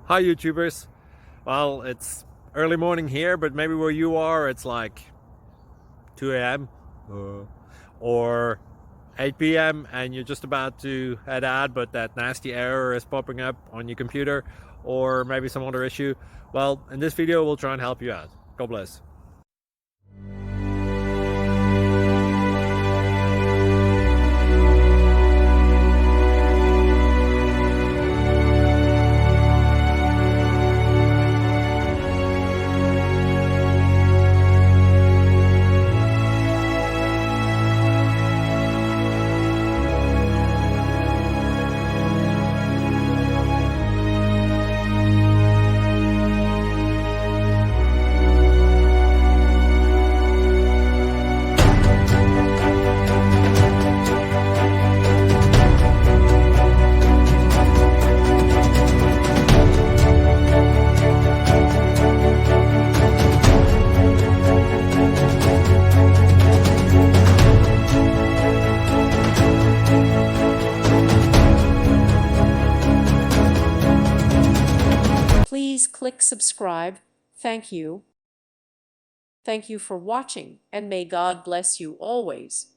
Hi YouTubers. Well, it's early morning here, but maybe where you are it's like 2 a.m. or 8 p.m. and you're just about to head out, but that nasty error is popping up on your computer, or maybe some other issue. Well, in this video we'll try and help you out. God bless. Please click subscribe. Thank you. Thank you for watching, and may God bless you always.